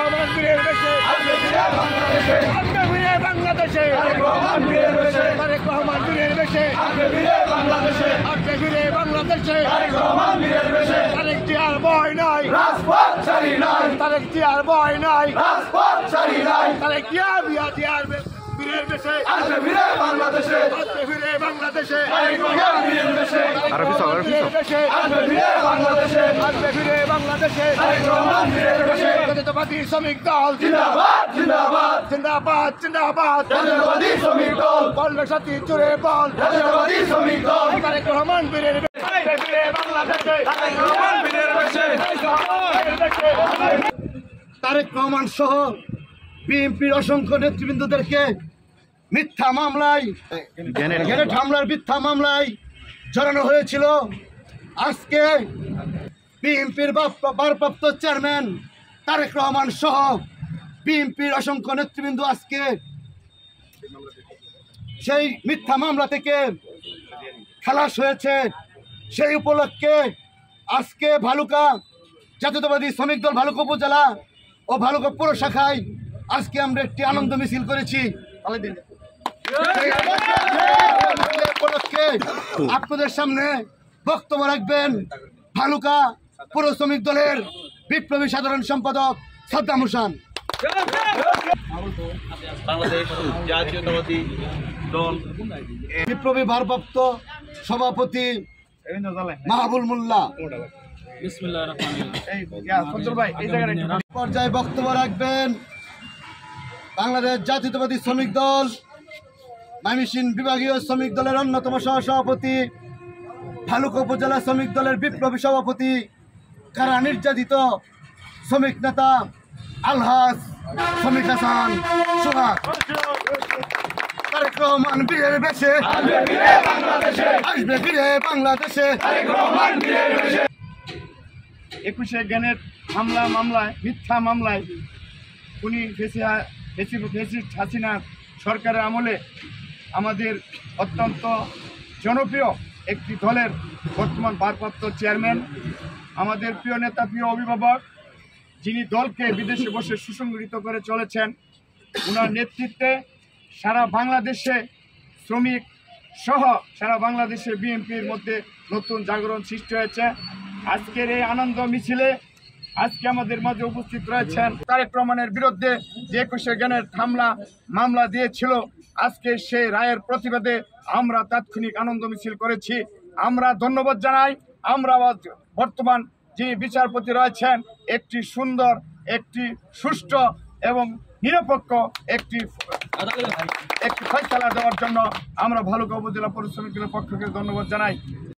রহমান বীরের বেশে আসবে ফিরে বাংলাদেশে তারেক রহমান বীরের বেশে আসবে ফিরে বাংলাদেশে তারেক জিয়ার ভয় নাই তারেক জিয়ার ভয় নাই তারেক জিয়া জিয়ার বীরের বেশে আসবে ফিরে বাংলাদেশে জাতীয়তাবাদী শ্রমিক দল জিন্দাবাদ জিন্দাবাদ জিন্দাবাদ শ্রমিক দল বলবে সাথী জুড়ে বল শ্রমিক দল তারেক রহমান বীরের তারেক রহমান সহ বিএনপির অসংখ্য নেতৃবৃন্দদেরকে মিথ্যা মামলায় গ্রেনেড হামলার মিথ্যা মামলায় জড়ানো হয়েছিল। আজকে বিএনপির ভারপ্রাপ্ত চেয়ারম্যান তারেক রহমান সহ বিএনপির অসংখ্য নেতৃবৃন্দ আজকে সেই মিথ্যা মামলা থেকে খালাস হয়েছে। সেই উপলক্ষে আজকে ভালুকা জাতীয়তাবাদী শ্রমিক দল ভালুকা উপজেলা ও ভালুকা পৌর শাখায় আজকে আমরা একটি আনন্দ মিছিল করেছি। উপলক্ষে আপনাদের সামনে বক্তব্য রাখবেন ভালুকা পৌর শ্রমিক দলের বিপ্লবী সাধারণ সম্পাদক সাদ্দাম হোসেন। বাংলাদেশ জাতীয়তাবাদী দল বিপ্লবী ভারপ্রাপ্ত সভাপতি মাহবুল মোল্লা পর্যায়ে বক্তব্য রাখবেন বাংলাদেশ জাতীয়তাবাদী শ্রমিক দল ময়মনসিংহ বিভাগীয় শ্রমিক দলের অন্যতম সহসভাপতি ভালুকা উপজেলা শ্রমিক দলের বিপ্লবী সভাপতি কারা নির্যাতিত শ্রমিক নেতা আলহাজ শ্রমিক হাসান সোহাগ। তারেক রহমান বীরের বেশে আসবে ফিরে বাংলাদেশে। 21 গ্রেনেড মামলায় মিথ্যা মামলায় উনি হাসিনা সরকারের আমলে আমাদের অত্যন্ত জনপ্রিয় একটি দলের বর্তমান ভারপ্রাপ্ত চেয়ারম্যান, আমাদের প্রিয় নেতা, প্রিয় অভিভাবক, যিনি দলকে বিদেশে বসে সুসংগঠিত করে চলেছেন, ওনার নেতৃত্বে সারা বাংলাদেশে শ্রমিক সহ সারা বাংলাদেশে বিএনপির মধ্যে নতুন জাগরণ সৃষ্টি হয়েছে। আজকের এই আনন্দ মিছিলে আজকে আমাদের মাঝে উপস্থিত রয়েছেন তারেক রহমানের বিরুদ্ধে যে 21 গ্রেনেড মামলা দিয়েছিল। আজকে সেই রায়ের প্রতিবাদে আমরা তাৎক্ষণিক আনন্দ মিছিল করেছি। আমরা ধন্যবাদ জানাই। আমরা বর্তমান যে বিচারপতি রয়েছেন একটি সুন্দর, একটি সুষ্ঠু এবং নিরপেক্ষ একটি ফয়সালা দেওয়ার জন্য আমরা ভালুকা উপজেলা পৌর শ্রমিক দলের পক্ষ থেকে ধন্যবাদ জানাই।